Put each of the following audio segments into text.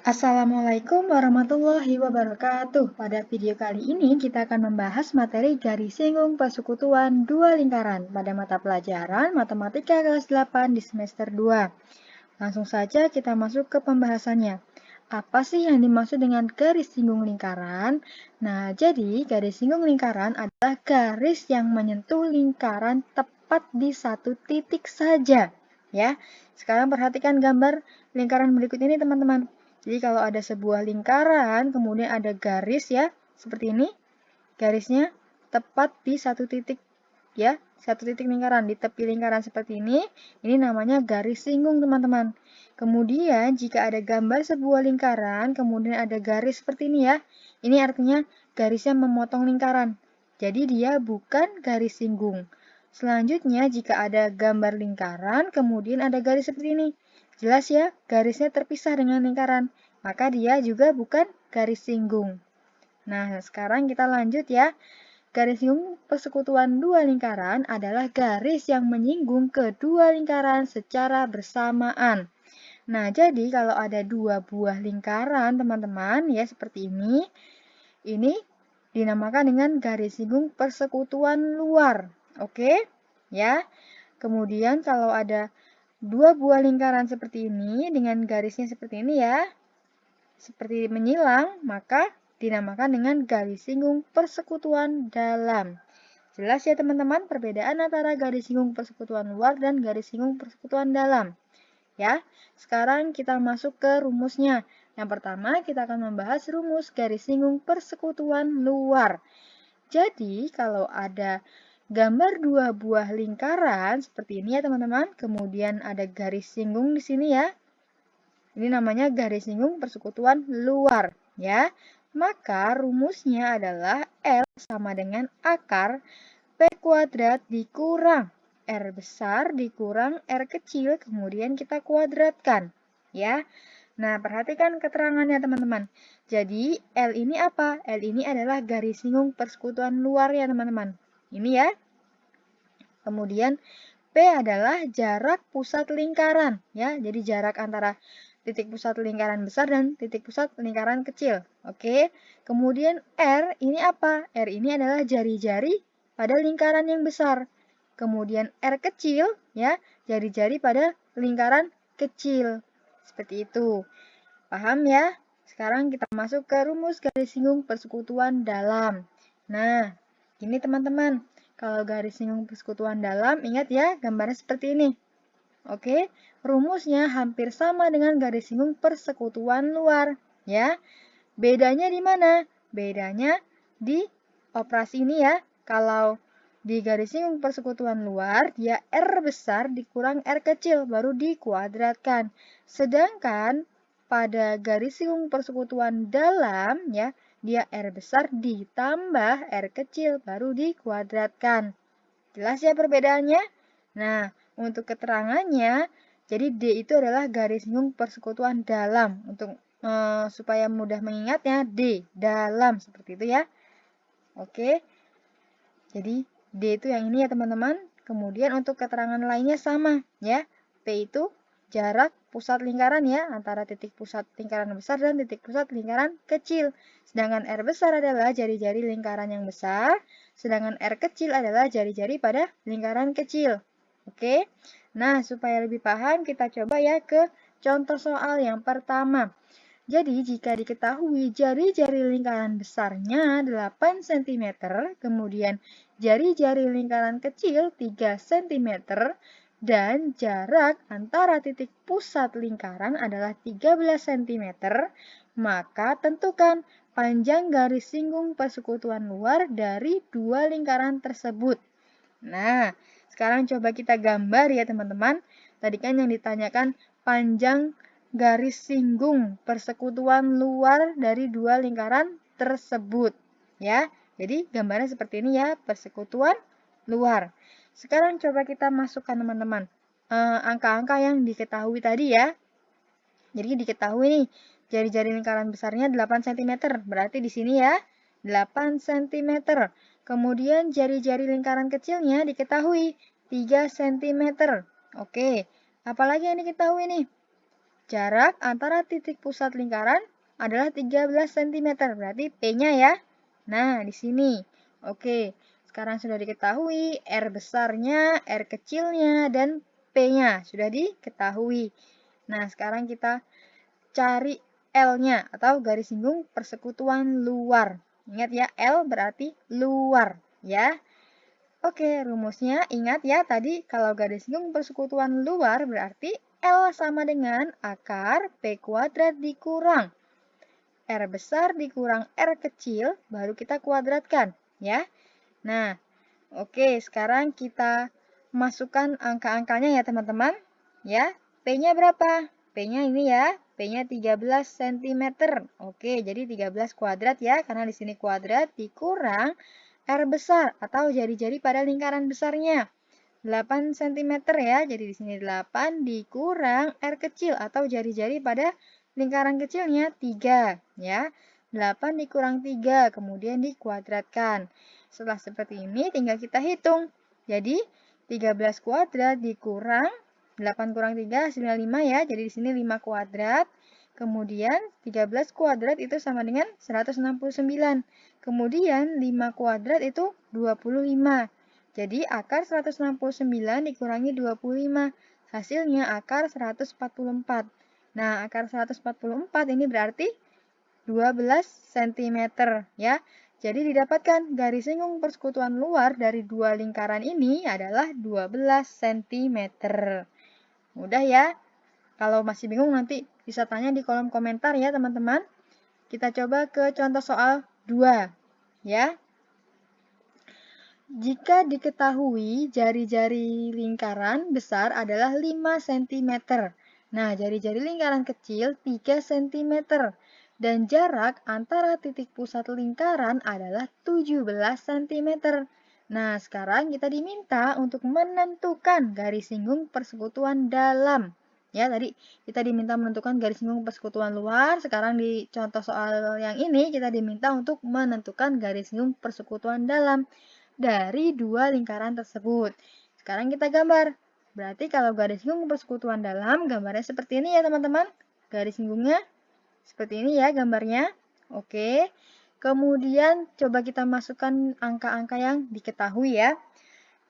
Assalamualaikum warahmatullahi wabarakatuh. Pada video kali ini kita akan membahas materi garis singgung persekutuan dua lingkaran pada mata pelajaran Matematika kelas 8 di semester 2. Langsung saja kita masuk ke pembahasannya. Apa sih yang dimaksud dengan garis singgung lingkaran? Nah, jadi garis singgung lingkaran adalah garis yang menyentuh lingkaran tepat di satu titik saja. Ya, sekarang perhatikan gambar lingkaran berikut ini teman-teman. Jadi kalau ada sebuah lingkaran, kemudian ada garis ya, seperti ini. Garisnya tepat di satu titik ya, satu titik lingkaran. Di tepi lingkaran seperti ini namanya garis singgung teman-teman. Kemudian jika ada gambar sebuah lingkaran, kemudian ada garis seperti ini ya. Ini artinya garisnya memotong lingkaran. Jadi dia bukan garis singgung. Selanjutnya jika ada gambar lingkaran, kemudian ada garis seperti ini. Jelas ya, garisnya terpisah dengan lingkaran, maka dia juga bukan garis singgung. Nah, sekarang kita lanjut ya. Garis singgung persekutuan dua lingkaran adalah garis yang menyinggung kedua lingkaran secara bersamaan. Nah, jadi kalau ada dua buah lingkaran, teman-teman, ya seperti ini dinamakan dengan garis singgung persekutuan luar. Oke? Ya. Kemudian kalau ada dua buah lingkaran seperti ini dengan garisnya seperti ini ya, seperti menyilang, maka dinamakan dengan garis singgung persekutuan dalam. Jelas ya teman-teman perbedaan antara garis singgung persekutuan luar dan garis singgung persekutuan dalam. Ya, sekarang kita masuk ke rumusnya. Yang pertama kita akan membahas rumus garis singgung persekutuan luar. Jadi kalau ada gambar dua buah lingkaran seperti ini ya teman-teman, kemudian ada garis singgung di sini ya. Ini namanya garis singgung persekutuan luar ya. Maka rumusnya adalah L sama dengan akar P kuadrat dikurang R besar dikurang R kecil, kemudian kita kuadratkan ya. Nah, perhatikan keterangannya teman-teman. Jadi, L ini apa? L ini adalah garis singgung persekutuan luar ya teman-teman. Ini ya. Kemudian, P adalah jarak pusat lingkaran ya. Jadi, jarak antara titik pusat lingkaran besar dan titik pusat lingkaran kecil. Oke. Kemudian, R ini apa? R ini adalah jari-jari pada lingkaran yang besar. Kemudian, R kecil ya, jari-jari pada lingkaran kecil. Seperti itu. Paham ya? Sekarang kita masuk ke rumus garis singgung persekutuan dalam. Nah, ini teman-teman. Kalau garis singgung persekutuan dalam, ingat ya, gambarnya seperti ini. Oke, rumusnya hampir sama dengan garis singgung persekutuan luar. Ya, bedanya di mana? Bedanya di operasi ini ya. Kalau di garis singgung persekutuan luar, dia R besar dikurang R kecil, baru dikuadratkan. Sedangkan pada garis singgung persekutuan dalam, ya, dia R besar ditambah R kecil, baru dikuadratkan. Jelas ya perbedaannya? Nah, untuk keterangannya, jadi D itu adalah garis singgung persekutuan dalam. Untuk supaya mudah mengingatnya, D, dalam, seperti itu ya. Oke, jadi D itu yang ini ya teman-teman. Kemudian untuk keterangan lainnya sama ya. P itu jarak pusat lingkaran ya, antara titik pusat lingkaran besar dan titik pusat lingkaran kecil. Sedangkan R besar adalah jari-jari lingkaran yang besar, sedangkan R kecil adalah jari-jari pada lingkaran kecil. Oke, nah supaya lebih paham kita coba ya ke contoh soal yang pertama. Jadi, jika diketahui jari-jari lingkaran besarnya 8 cm, kemudian jari-jari lingkaran kecil 3 cm, dan jarak antara titik pusat lingkaran adalah 13 cm, maka tentukan panjang garis singgung persekutuan luar dari dua lingkaran tersebut. Nah, sekarang coba kita gambar ya teman-teman. Tadi kan yang ditanyakan panjang garis singgung persekutuan luar dari dua lingkaran tersebut. Ya, jadi gambarnya seperti ini ya, persekutuan luar. Sekarang coba kita masukkan teman-teman angka-angka yang diketahui tadi ya. Jadi diketahui nih, jari-jari lingkaran besarnya 8 cm. Berarti di sini ya, 8 cm. Kemudian jari-jari lingkaran kecilnya diketahui 3 cm. Oke, apalagi yang diketahui nih? Jarak antara titik pusat lingkaran adalah 13 cm, berarti P-nya ya. Nah, di sini. Oke, sekarang sudah diketahui R besarnya, R kecilnya, dan P-nya sudah diketahui. Nah, sekarang kita cari L-nya atau garis singgung persekutuan luar. Ingat ya, L berarti luar ya. Oke, rumusnya ingat ya tadi kalau garis singgung persekutuan luar berarti L sama dengan akar P kuadrat dikurang R besar dikurang R kecil, baru kita kuadratkan ya. Nah, oke, sekarang kita masukkan angka-angkanya ya teman-teman. Ya, P-nya berapa? P-nya ini ya, P-nya 13 cm. Oke, jadi 13 kuadrat ya, karena di sini kuadrat dikurang R besar atau jari-jari pada lingkaran besarnya. 8 cm ya, jadi di sini 8 dikurang R kecil atau jari-jari pada lingkaran kecilnya 3 ya. 8 dikurang 3, kemudian dikuadratkan. Setelah seperti ini tinggal kita hitung. Jadi 13 kuadrat dikurang 8 kurang 3 hasilnya 5 ya. Jadi di sini 5 kuadrat. Kemudian 13 kuadrat itu sama dengan 169. Kemudian 5 kuadrat itu 25. Jadi akar 169 dikurangi 25. Hasilnya akar 144. Nah, akar 144 ini berarti 12 cm ya. Jadi didapatkan garis singgung persekutuan luar dari dua lingkaran ini adalah 12 cm. Mudah ya. Kalau masih bingung nanti bisa tanya di kolom komentar ya teman-teman. Kita coba ke contoh soal 2 ya. Jika diketahui jari-jari lingkaran besar adalah 5 cm. Nah, jari-jari lingkaran kecil 3 cm. Dan jarak antara titik pusat lingkaran adalah 17 cm. Nah, sekarang kita diminta untuk menentukan garis singgung persekutuan dalam. Ya, tadi kita diminta menentukan garis singgung persekutuan luar. Sekarang di contoh soal yang ini kita diminta untuk menentukan garis singgung persekutuan dalam dari dua lingkaran tersebut. Sekarang kita gambar. Berarti kalau garis singgung persekutuan dalam, gambarnya seperti ini ya teman-teman. Garis singgungnya seperti ini ya gambarnya. Oke. Kemudian coba kita masukkan angka-angka yang diketahui ya.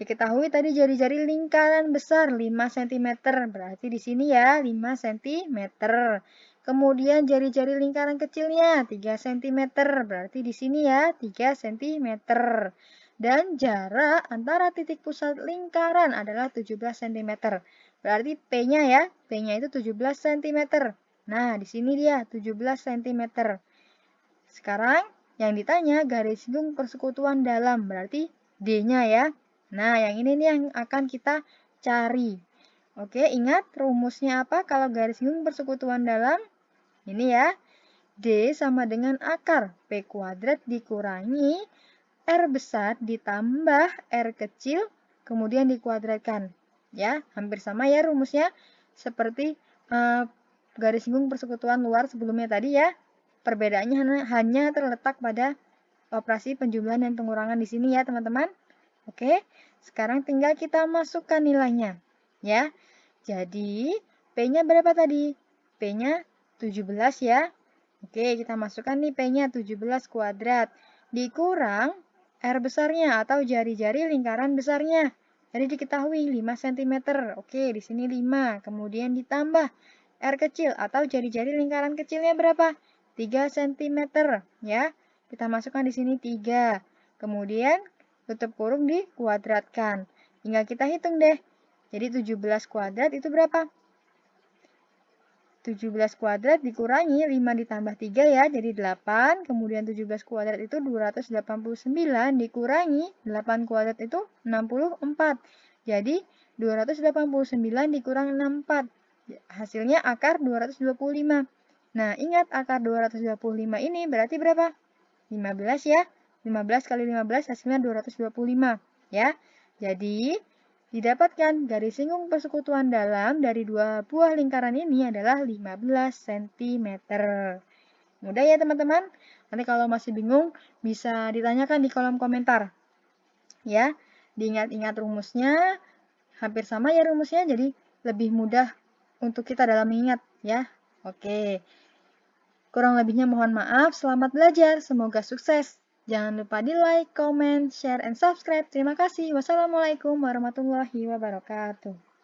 Diketahui tadi jari-jari lingkaran besar 5 cm. Berarti di sini ya 5 cm. Kemudian jari-jari lingkaran kecilnya 3 cm. Berarti di sini ya 3 cm. Dan jarak antara titik pusat lingkaran adalah 17 cm. Berarti P-nya ya, P-nya itu 17 cm. Nah, di sini dia 17 cm. Sekarang yang ditanya garis singgung persekutuan dalam, berarti D-nya ya. Nah, yang ini nih yang akan kita cari. Oke, ingat rumusnya apa kalau garis singgung persekutuan dalam? Ini ya, D sama dengan akar P kuadrat dikurangi R besar ditambah R kecil, kemudian dikuadratkan. Ya, hampir sama ya rumusnya. Seperti garis singgung persekutuan luar sebelumnya tadi ya. Perbedaannya hanya terletak pada operasi penjumlahan dan pengurangan di sini ya teman-teman. Oke, sekarang tinggal kita masukkan nilainya. Ya, jadi P-nya berapa tadi? P-nya 17 ya. Oke, kita masukkan nih P-nya 17 kuadrat. Dikurang R besarnya atau jari-jari lingkaran besarnya. Tadi diketahui 5 cm. Oke, di sini 5. Kemudian ditambah R kecil atau jari-jari lingkaran kecilnya berapa? 3 cm. Ya, kita masukkan di sini 3. Kemudian tutup kurung dikuadratkan. Tinggal kita hitung deh. Jadi 17 kuadrat itu berapa? 17 kuadrat dikurangi 5 ditambah 3 ya, jadi 8. Kemudian 17 kuadrat itu 289 dikurangi 8 kuadrat itu 64. Jadi 289 dikurang 64. Hasilnya akar 225. Nah, ingat akar 225 ini berarti berapa? 15 ya. 15 kali 15 hasilnya 225 ya. Jadi didapatkan garis singgung persekutuan dalam dari dua buah lingkaran ini adalah 15 cm. Mudah ya teman-teman? Nanti kalau masih bingung bisa ditanyakan di kolom komentar. Ya, diingat-ingat rumusnya, hampir sama ya rumusnya, jadi lebih mudah untuk kita dalam mengingat ya. Oke. Kurang lebihnya mohon maaf, selamat belajar, semoga sukses. Jangan lupa di like, comment, share, and subscribe. Terima kasih. Wassalamualaikum warahmatullahi wabarakatuh.